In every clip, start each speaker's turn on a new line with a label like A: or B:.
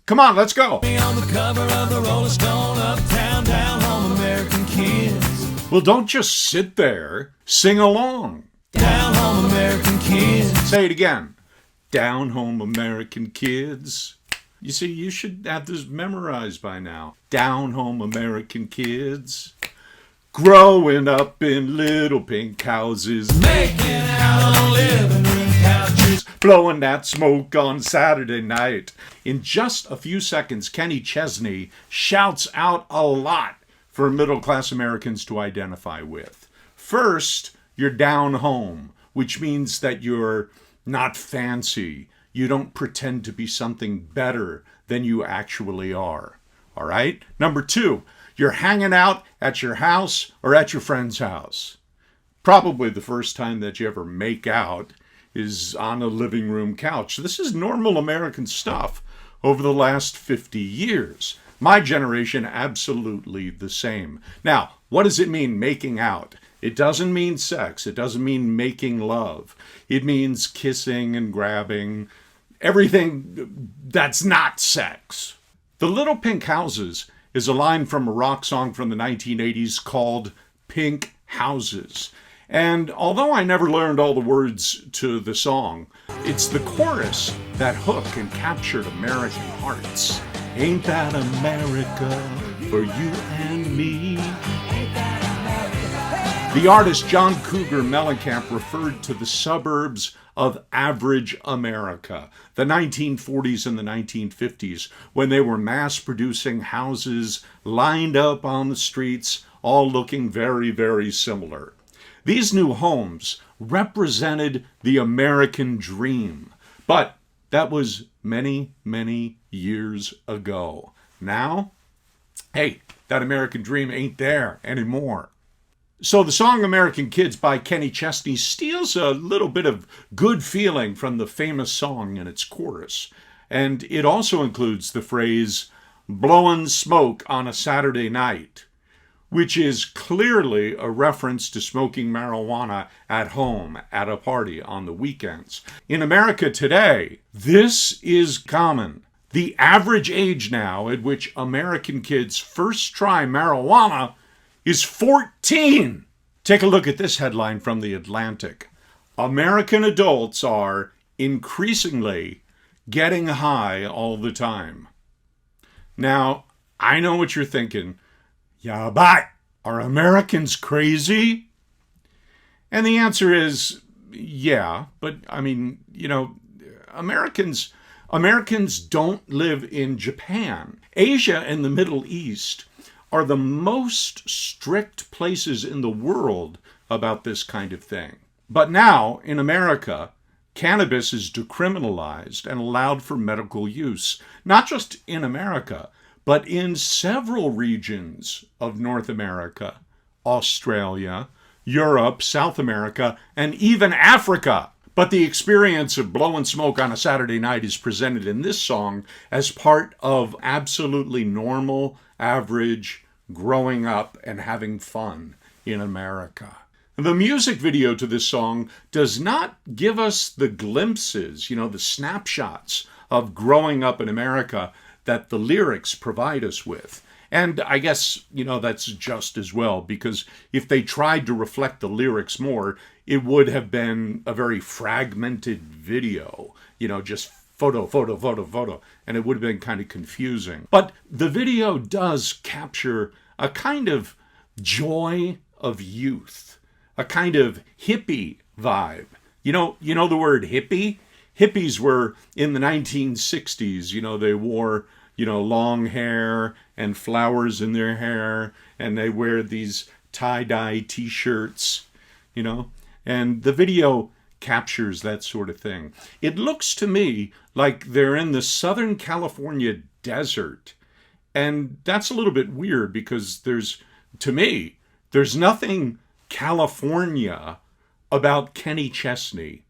A: Come on, let's go.
B: On the cover of the Rolling Stone, uptown, down home, American kids.
A: Well, don't just sit there. Sing along.
B: Down home, American kids.
A: Say it again. Down home, American kids. You see, you should have this memorized by now. Down home, American kids. Growing up in little pink houses.
B: Making out on living room couches.
A: Blowing that smoke on Saturday night. In just a few seconds, Kenny Chesney shouts out a lot for middle-class Americans to identify with. First, you're down home, which means that you're not fancy. You don't pretend to be something better than you actually are. All right? Number two, you're hanging out at your house or at your friend's house. Probably the first time that you ever make out is on a living room couch. This is normal American stuff over the last 50 years. My generation, absolutely the same. Now, what does it mean, making out? It doesn't mean sex. It doesn't mean making love. It means kissing and grabbing, everything that's not sex. The Little Pink Houses is a line from a rock song from the 1980s called Pink Houses. And although I never learned all the words to the song, it's the chorus that hooked and captured American hearts. Ain't that America for you and me? The artist John Cougar Mellencamp referred to the suburbs of average America, the 1940s and the 1950s, when they were mass-producing houses lined up on the streets, all looking very, very similar. These new homes represented the American dream, but that was many, many years ago. Now, hey, that American dream ain't there anymore. So the song American Kids by Kenny Chesney steals a little bit of good feeling from the famous song in its chorus. And it also includes the phrase, blowing smoke on a Saturday night, which is clearly a reference to smoking marijuana at home at a party on the weekends. In America today, this is common. The average age now at which American kids first try marijuana is 14. Take a look at this headline from The Atlantic. American adults are increasingly getting high all the time. Now, I know what you're thinking. Yeah, but are Americans crazy? And the answer is, yeah, but I mean, Americans don't live in Japan. Asia and the Middle East are the most strict places in the world about this kind of thing. But now, in America, cannabis is decriminalized and allowed for medical use, not just in America, but in several regions of North America, Australia, Europe, South America, and even Africa. But the experience of blowing smoke on a Saturday night is presented in this song as part of absolutely normal, average growing up and having fun in America. The music video to this song does not give us the glimpses, the snapshots of growing up in America that the lyrics provide us with. And I guess, that's just as well, because if they tried to reflect the lyrics more, it would have been a very fragmented video, just photo, and it would have been kind of confusing. But the video does capture a kind of joy of youth, a kind of hippie vibe. You know the word hippie? Hippies were in the 1960s, they wore, long hair and flowers in their hair, and they wear these tie-dye t-shirts, and the video captures that sort of thing. It looks to me like they're in the Southern California desert, and that's a little bit weird because there's nothing California about Kenny Chesney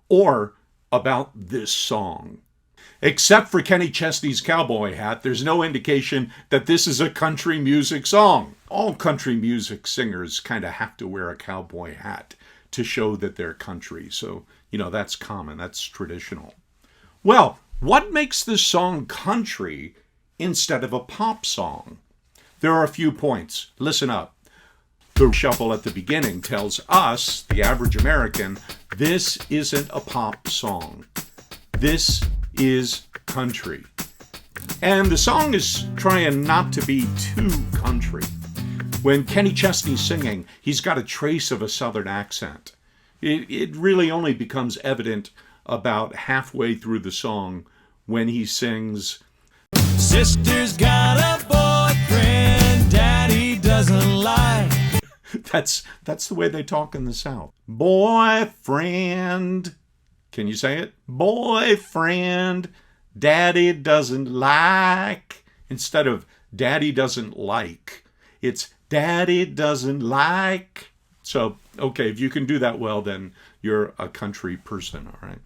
A: or about this song. Except for Kenny Chesney's cowboy hat, there's no indication that this is a country music song. All country music singers kind of have to wear a cowboy hat to show that they're country. So, that's common, that's traditional. Well, What makes this song country instead of a pop song? There are a few points. Listen up. The shuffle at the beginning tells us, the average American, this isn't a pop song. This is country. And the song is trying not to be too country. When Kenny Chesney's singing, he's got a trace of a southern accent. It really only becomes evident about halfway through the song when he sings,
B: Sister's got a boyfriend Daddy doesn't like.
A: That's the way they talk in the South. Boyfriend. Can you say it? Boyfriend Daddy doesn't like. Instead of Daddy doesn't like, it's Daddy doesn't like. So, okay, if you can do that well, then you're a country person, all right?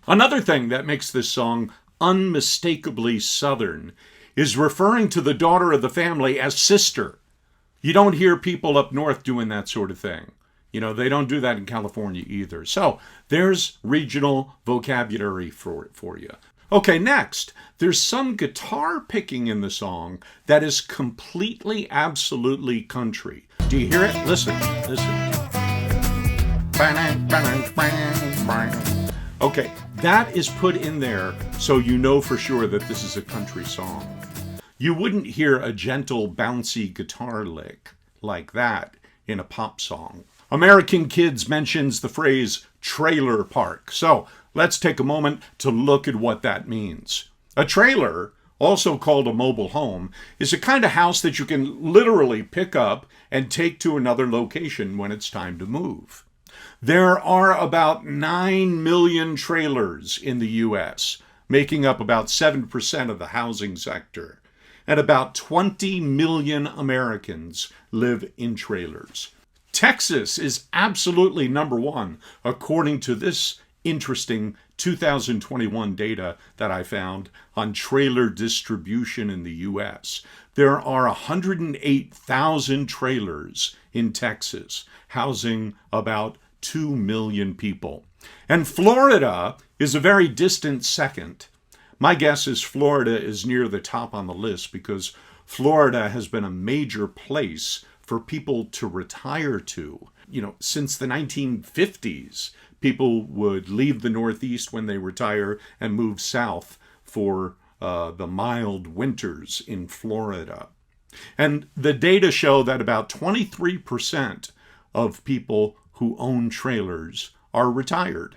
A: Another thing that makes this song unmistakably Southern is referring to the daughter of the family as sister. You don't hear people up north doing that sort of thing. You know, they don't do that in California either. So there's regional vocabulary for you. Okay, next, there's some guitar picking in the song that is completely, absolutely country. Do you hear it? Listen. Okay, that is put in there so you know for sure that this is a country song. You wouldn't hear a gentle, bouncy guitar lick like that in a pop song. American Kids mentions the phrase trailer park. So let's take a moment to look at what that means. A trailer, also called a mobile home, is a kind of house that you can literally pick up and take to another location when it's time to move. There are about 9 million trailers in the U.S., making up about 7% of the housing sector. And about 20 million Americans live in trailers. Texas is absolutely number one, according to this interesting 2021 data that I found on trailer distribution in the U.S. There are 108,000 trailers in Texas, housing about 2 million people. And Florida is a very distant second. My guess is Florida is near the top on the list because Florida has been a major place for people to retire to. You know, since the 1950s, people would leave the Northeast when they retire and move south for the mild winters in Florida. And the data show that about 23% of people who own trailers are retired.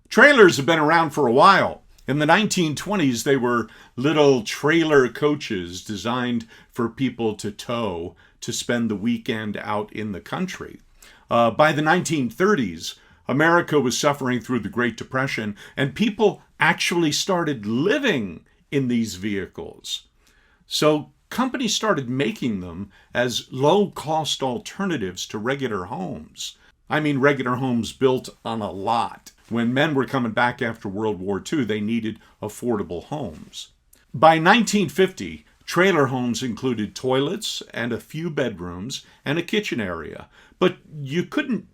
A: Trailers have been around for a while. In the 1920s, they were little trailer coaches designed for people to tow to spend the weekend out in the country. By the 1930s, America was suffering through the Great Depression, and people actually started living in these vehicles. So companies started making them as low-cost alternatives to regular homes. I mean, regular homes built on a lot. When men were coming back after World War II, they needed affordable homes. By 1950, trailer homes included toilets and a few bedrooms and a kitchen area. But you couldn't,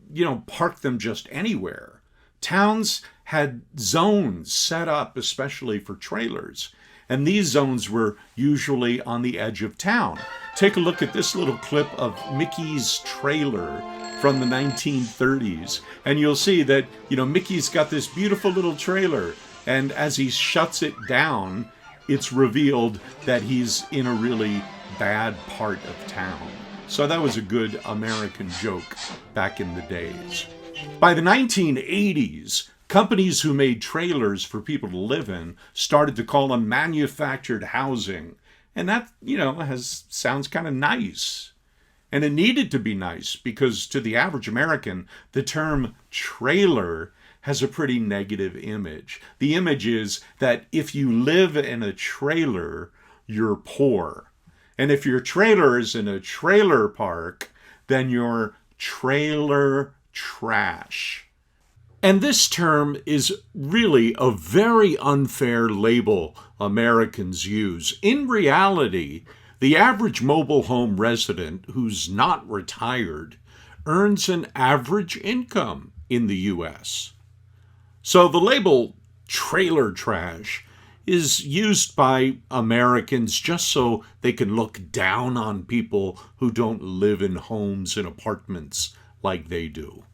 A: park them just anywhere. Towns had zones set up especially for trailers. And these zones were usually on the edge of town. Take a look at this little clip of Mickey's trailer from the 1930s. And you'll see that, Mickey's got this beautiful little trailer. And as he shuts it down, it's revealed that he's in a really bad part of town. So that was a good American joke back in the days. By the 1980s, companies who made trailers for people to live in started to call them manufactured housing. And that, sounds kind of nice. And it needed to be nice because to the average American, the term trailer has a pretty negative image. The image is that if you live in a trailer, you're poor. And if your trailer is in a trailer park, then you're trailer trash. And this term is really a very unfair label Americans use. In reality, the average mobile home resident who's not retired earns an average income in the U.S. So the label trailer trash is used by Americans just so they can look down on people who don't live in homes and apartments like they do.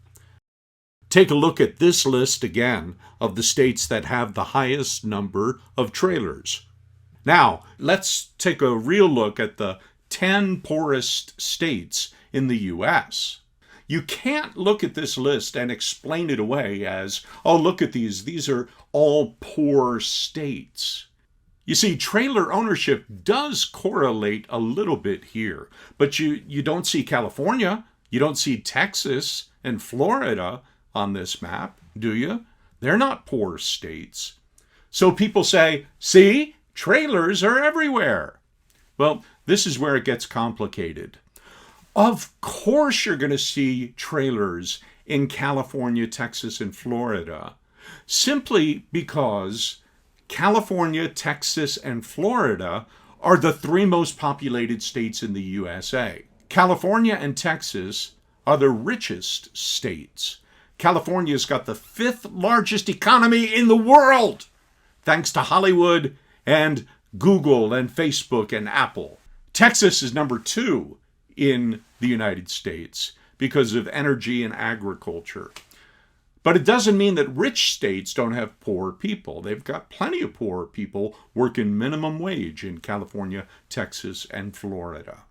A: Take a look at this list again of the states that have the highest number of trailers. Now, let's take a real look at the 10 poorest states in the U.S. You can't look at this list and explain it away as, oh, look at these are all poor states. You see, trailer ownership does correlate a little bit here, but you don't see California, you don't see Texas and Florida on this map, do you? They're not poor states. So people say, see, trailers are everywhere. Well, this is where it gets complicated. Of course you're going to see trailers in California, Texas, and Florida, simply because California, Texas, and Florida are the three most populated states in the USA. California and Texas are the richest states. California's got the 5th largest economy in the world, thanks to Hollywood and Google and Facebook and Apple. Texas is number 2 in the United States because of energy and agriculture. But it doesn't mean that rich states don't have poor people. They've got plenty of poor people working minimum wage in California, Texas, and Florida.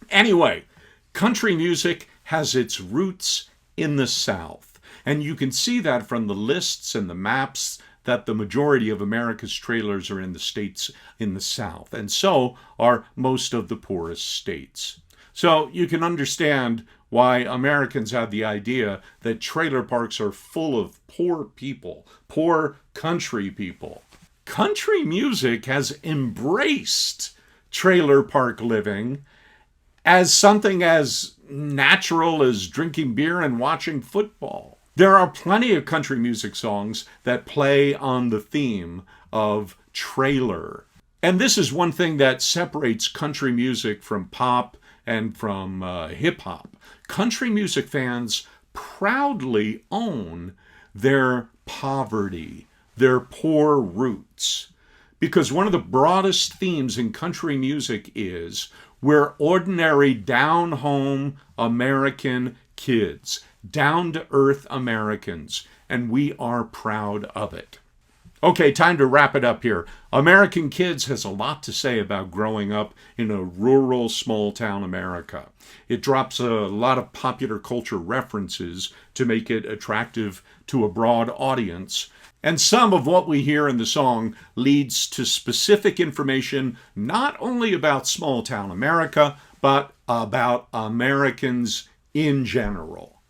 A: Anyway, country music has its roots in the South. And you can see that from the lists and the maps that the majority of America's trailers are in the states in the South. And so are most of the poorest states. So you can understand why Americans have the idea that trailer parks are full of poor people, poor country people. Country music has embraced trailer park living as something as natural as drinking beer and watching football. There are plenty of country music songs that play on the theme of trailer. And this is one thing that separates country music from pop and from hip-hop. Country music fans proudly own their poverty, their poor roots. Because one of the broadest themes in country music is we're ordinary, down-home American kids, down-to-earth Americans, and we are proud of it. Okay, time to wrap it up here. American Kids has a lot to say about growing up in a rural, small-town America. It drops a lot of popular culture references to make it attractive to a broad audience. And some of what we hear in the song leads to specific information not only about small-town America, but about Americans in general.